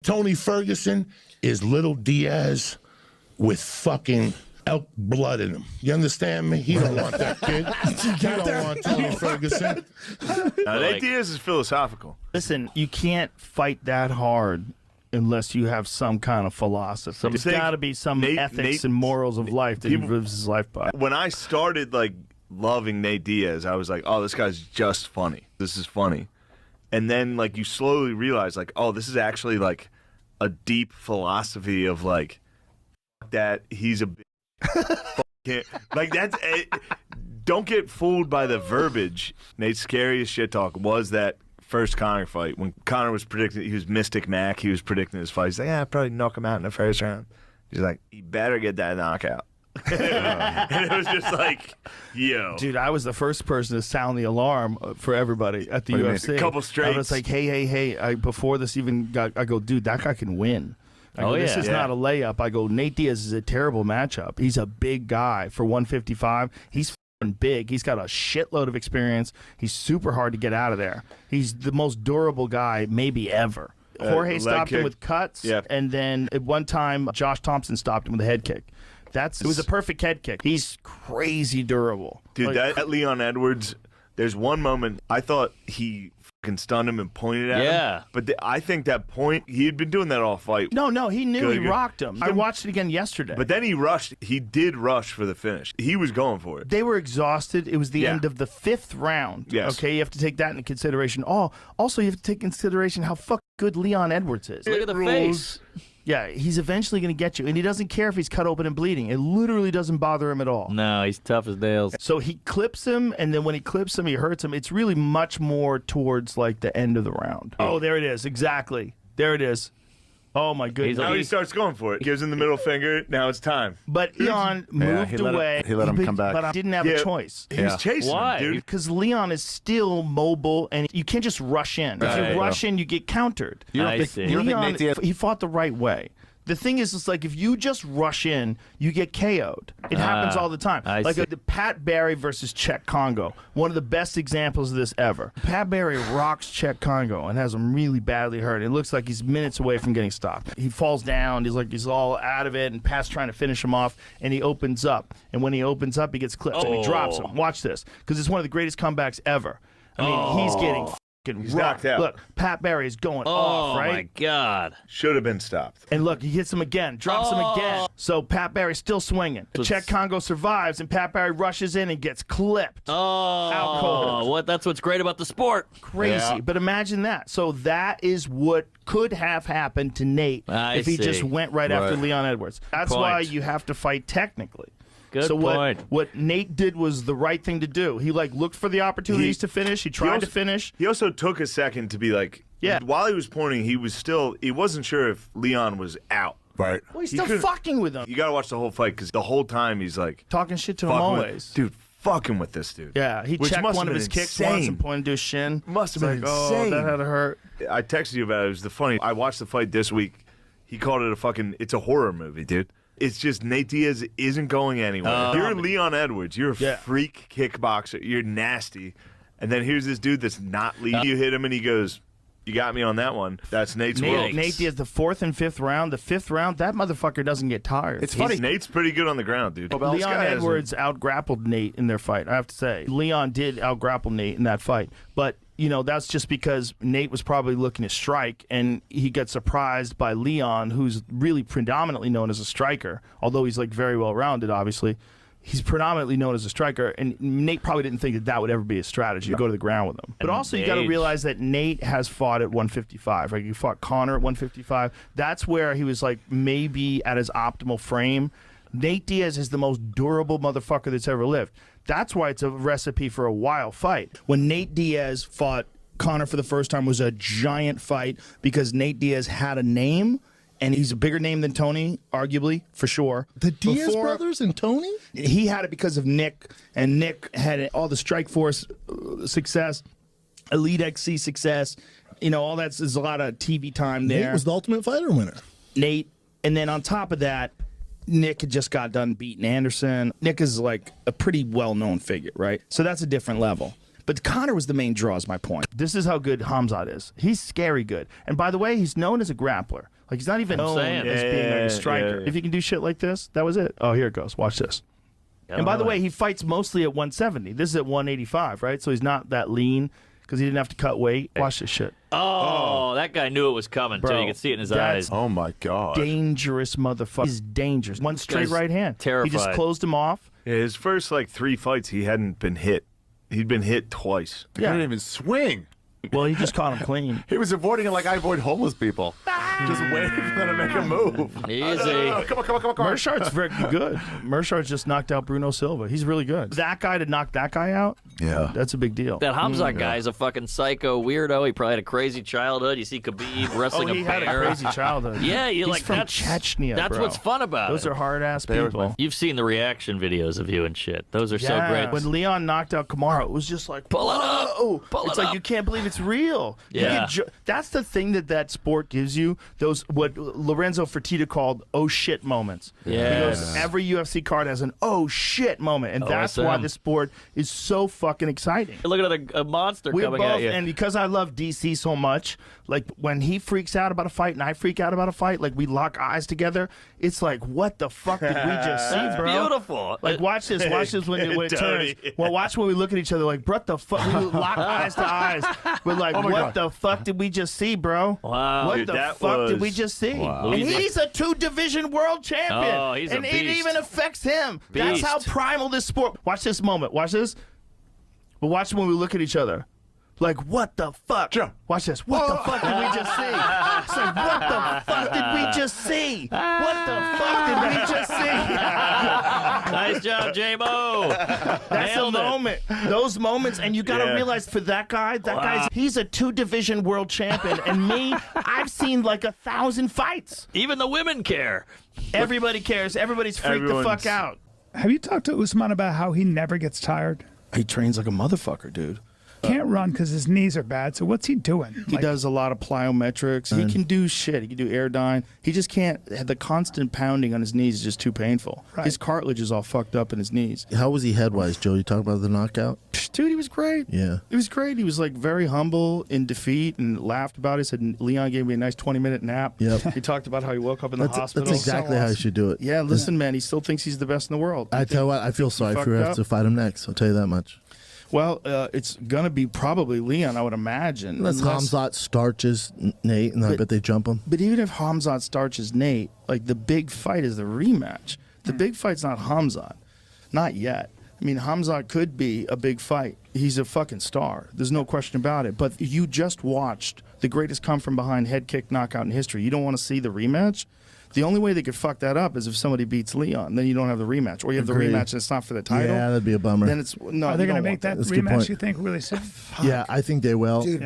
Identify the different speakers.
Speaker 1: Tony Ferguson is little Diaz with fucking elk blood in him. You understand me? He don't want that kid. He don't want Tony Ferguson.
Speaker 2: Nate Diaz is philosophical.
Speaker 3: Listen, you can't fight that hard unless you have some kind of philosophy. There's got to be some ethics and morals of life that he lives his life by.
Speaker 2: When I started loving Nate Diaz, I was like, oh, this guy's just funny. This is funny. And then you slowly realize oh, this is actually a deep philosophy of that he's a that's don't get fooled by the verbiage. Nate's scariest shit talk was that first Conor fight when Conor was predicting, he was Mystic Mac, he was predicting his fight. He's like, I'd probably knock him out in the first round. He's like, you better get that knockout. And it was just yo.
Speaker 3: Dude, I was the first person to sound the alarm for everybody at the UFC.
Speaker 2: A couple straights.
Speaker 3: I was like, hey. Before this even got, I go, dude, that guy can win. This is not a layup. I go, Nate Diaz is a terrible matchup. He's a big guy for 155. He's big. He's got a shitload of experience. He's super hard to get out of there. He's the most durable guy maybe ever. Jorge stopped him with cuts, and then at one time, Josh Thompson stopped him with a head kick. It was a perfect head kick. He's crazy durable.
Speaker 2: Dude, that Leon Edwards, there's one moment I thought he fucking stunned him and pointed at him. But I think that point, he had been doing that all fight.
Speaker 3: No, he knew he rocked him. I watched it again yesterday.
Speaker 2: But then he rushed. He did rush for the finish. He was going for it.
Speaker 3: They were exhausted. It was the end of the 5th round.
Speaker 2: Yes.
Speaker 3: Okay, you have to take that into consideration. Oh, also you have to take into consideration how fucking good Leon Edwards is.
Speaker 4: Look at the face.
Speaker 3: Yeah, he's eventually going to get you. And he doesn't care if he's cut open and bleeding. It literally doesn't bother him at all.
Speaker 4: No, he's tough as nails.
Speaker 3: So he clips him, and then when he clips him, he hurts him. It's really much more towards the end of the round. Oh, there it is. Exactly. There it is. Oh, my goodness.
Speaker 2: Now he starts going for it. Gives him the middle finger. Now it's time.
Speaker 3: But Leon moved away.
Speaker 5: He let him come back.
Speaker 3: But I didn't have a choice.
Speaker 2: He's chasing him, dude.
Speaker 3: Because Leon is still mobile, and you can't just rush in. If you rush in, you get countered. Leon, he fought the right way. The thing is, it's if you just rush in, you get KO'd. It happens all the time. The Pat Barry versus Czech Congo. One of the best examples of this ever. Pat Barry rocks Czech Congo and has him really badly hurt. It looks like he's minutes away from getting stopped. He falls down. He's all out of it, and Pat's trying to finish him off, and he opens up. And when he opens up, he gets clipped, and he drops him. Watch this, because it's one of the greatest comebacks ever. I mean, he's getting
Speaker 2: He's knocked out.
Speaker 3: Look, Pat Barry is going off, right?
Speaker 4: Oh, my God.
Speaker 2: Should have been stopped.
Speaker 3: And look, he hits him again, drops him again. So Pat Barry's still swinging. Czech Congo survives, and Pat Barry rushes in and gets clipped. Out cold.
Speaker 4: That's what's great about the sport.
Speaker 3: Crazy. Yeah. But imagine that. So that is what could have happened to Nate if he just went right after Leon Edwards. That's why you have to fight technically.
Speaker 4: Good point.
Speaker 3: What Nate did was the right thing to do. He looked for the opportunities to finish. He tried to finish.
Speaker 2: He also took a second to be while he was pointing, he wasn't sure if Leon was out.
Speaker 1: Right.
Speaker 3: Well, he's still fucking with him.
Speaker 2: You got to watch the whole fight because the whole time he's
Speaker 3: talking shit to him always.
Speaker 2: Dude, fucking with this dude.
Speaker 3: Yeah, he checked one of his kicks once and pointed to his shin.
Speaker 2: Must have been
Speaker 3: Oh,
Speaker 2: insane.
Speaker 3: that had to hurt.
Speaker 2: I texted you about it. It was funny. I watched the fight this week. He called it it's a horror movie, dude. It's just Nate Diaz isn't going anywhere. You're Leon Edwards. You're a freak kickboxer. You're nasty. And then here's this dude that's not leading. You hit him and he goes, you got me on that one. That's Nate's world.
Speaker 3: Nate Diaz, the 4th and 5th round. The 5th round, that motherfucker doesn't get tired.
Speaker 2: It's funny. Nate's pretty good on the ground, dude.
Speaker 3: Leon Edwards out-grappled Nate in their fight, I have to say. Leon did out-grapple Nate in that fight. But that's just because Nate was probably looking to strike, and he got surprised by Leon, who's really predominantly known as a striker, although he's very well-rounded, obviously. He's predominantly known as a striker, and Nate probably didn't think that would ever be a strategy to go to the ground with him. But also, you got to realize that Nate has fought at 155. He fought Conor at 155. That's where he was maybe at his optimal frame. Nate Diaz is the most durable motherfucker that's ever lived. That's why it's a recipe for a wild fight. When Nate Diaz fought Conor for the first time, was a giant fight because Nate Diaz had a name, and he's a bigger name than Tony, arguably, for sure.
Speaker 5: The Diaz brothers and Tony?
Speaker 3: He had it because of Nick, and Nick had all the Strike Force success, Elite XC success. All there's a lot of TV time there.
Speaker 5: Nate was the Ultimate Fighter winner.
Speaker 3: Nate, and then on top of that, Nick had just got done beating Anderson. Nick is a pretty well-known figure, right? So that's a different level. But Conor was the main draw, is my point. This is how good Khamzat is. He's scary good. And by the way, he's known as a grappler. Like, he's not even known as being like a striker. If he can do shit like this, that was it. Oh, here it goes. Watch this. And by the way, he fights mostly at 170. This is at 185, right? So he's not that lean because he didn't have to cut weight. Watch this shit.
Speaker 4: Oh, that guy knew it was coming, too. You could see it in his eyes.
Speaker 2: Oh, my God.
Speaker 3: Dangerous motherfucker. He's dangerous. One straight right hand.
Speaker 4: Terrified.
Speaker 3: He just closed him off.
Speaker 2: Yeah, his first, 3 fights, he hadn't been hit. He'd been hit twice.
Speaker 6: He couldn't even swing.
Speaker 3: Well, he just caught him clean.
Speaker 6: He was avoiding it like I avoid homeless people. Just waiting for them to make a move.
Speaker 4: Easy.
Speaker 6: Come on.
Speaker 3: Mershart's very good. Mershart's just knocked out Bruno Silva. He's really good. That guy to knock that guy out,
Speaker 6: Yeah.
Speaker 3: that's a big deal.
Speaker 4: That Khamzat guy is a fucking psycho weirdo. He probably had a crazy childhood. You see Khabib wrestling
Speaker 3: he
Speaker 4: a
Speaker 3: had
Speaker 4: bear.
Speaker 3: a crazy childhood.
Speaker 4: Yeah, you
Speaker 3: He's
Speaker 4: like
Speaker 3: from
Speaker 4: that's
Speaker 3: Chechnya.
Speaker 4: That's
Speaker 3: bro.
Speaker 4: what's fun about
Speaker 3: Those
Speaker 4: it.
Speaker 3: are hard ass
Speaker 6: Bear was
Speaker 3: people.
Speaker 4: You've seen the reaction videos of you and shit. Those are so great.
Speaker 3: When Leon knocked out Kamaru, it was just like,
Speaker 4: Pull it up.
Speaker 3: whoa!
Speaker 4: Pull
Speaker 3: It's
Speaker 4: it
Speaker 3: like
Speaker 4: up.
Speaker 3: you can't believe it's real. You
Speaker 4: Yeah.
Speaker 3: get that's the thing that sport gives you. Those what Lorenzo Fertitta called "oh shit" moments.
Speaker 4: Yes.
Speaker 3: He goes, every UFC card has an "oh shit" moment, and that's why
Speaker 4: OSM.
Speaker 3: this sport is so fucking exciting.
Speaker 4: You're looking at a monster
Speaker 3: We're
Speaker 4: coming
Speaker 3: both,
Speaker 4: at you.
Speaker 3: and because I love DC so much, like when he freaks out about a fight and I freak out about a fight, like we lock eyes together. It's like, what the fuck did we just see,
Speaker 4: That's
Speaker 3: bro?
Speaker 4: beautiful.
Speaker 3: Like watch this when it turns. Well, watch when we look at each other like, what the fuck? We lock eyes to eyes. We're like, what the fuck did we just see, bro?
Speaker 4: Wow.
Speaker 3: What
Speaker 2: Dude,
Speaker 3: the
Speaker 2: that
Speaker 3: fuck did
Speaker 2: was-
Speaker 3: we just see?
Speaker 6: Wow.
Speaker 3: And he's a 2-division world champion.
Speaker 4: Oh, he's a
Speaker 3: and it
Speaker 4: beast.
Speaker 3: even affects him. That's how
Speaker 4: Beast.
Speaker 3: primal this sport. Watch this moment. Watch this. But watch when we look at each other. Like, what the fuck?
Speaker 6: Jump.
Speaker 3: Watch this. What the fuck did we just see? It's like, what the fuck did we just see? What the fuck did we just see?
Speaker 4: Nice job, J-Mo.
Speaker 3: That's
Speaker 4: Nailed
Speaker 3: the
Speaker 4: it.
Speaker 3: moment. Those moments, and you got to
Speaker 2: Yeah.
Speaker 3: realize for that guy's he's a 2-division world champion, and me, I've seen like 1,000 fights.
Speaker 4: Even the women care.
Speaker 3: Everybody cares. Everybody's freaked the fuck
Speaker 2: Everyone's-
Speaker 3: out.
Speaker 7: Have you talked to Usman about how he never gets tired?
Speaker 3: He trains like a motherfucker, dude.
Speaker 7: Can't run because his knees are bad. So what's he doing?
Speaker 3: He does a lot of plyometrics. He can do shit. He can do airdyne. He just can't. The constant pounding on his knees is just too painful.
Speaker 7: Right.
Speaker 3: His cartilage is all fucked up in his knees.
Speaker 5: How was he head-wise, Joe? You talk about the knockout?
Speaker 3: Dude, he was great.
Speaker 5: Yeah.
Speaker 3: He was great. He was like very humble in defeat and laughed about it. Said Leon gave me a nice 20-minute nap.
Speaker 5: Yep.
Speaker 3: He talked about how he woke up in the hospital.
Speaker 5: That's exactly how you should do it.
Speaker 3: Yeah, listen, man. He still thinks he's the best in the world.
Speaker 5: I tell you what, I feel sorry for
Speaker 3: fucked
Speaker 5: whoever has
Speaker 3: up.
Speaker 5: to fight him next. I'll tell you that much.
Speaker 3: Well, it's gonna be probably Leon, I would imagine.
Speaker 5: Unless Khamzat starches Nate, and I bet they jump him.
Speaker 3: But even if Khamzat starches Nate, like the big fight is the rematch. The big fight's not Khamzat. Not yet. I mean, Khamzat could be a big fight. He's a fucking star. There's no question about it. But you just watched the greatest come from behind head kick knockout in history. You don't want to see the rematch? The only way they could fuck that up is if somebody beats Leon. Then you don't have the rematch. Or you have
Speaker 5: Agreed.
Speaker 3: the rematch and it's not for the title.
Speaker 5: Yeah, that'd be a bummer.
Speaker 3: Then it's no.
Speaker 7: Are they
Speaker 3: going to
Speaker 7: make that
Speaker 5: That's a good
Speaker 7: rematch,
Speaker 5: point.
Speaker 7: you think, really soon?
Speaker 5: Yeah, I think they will.
Speaker 7: Dude,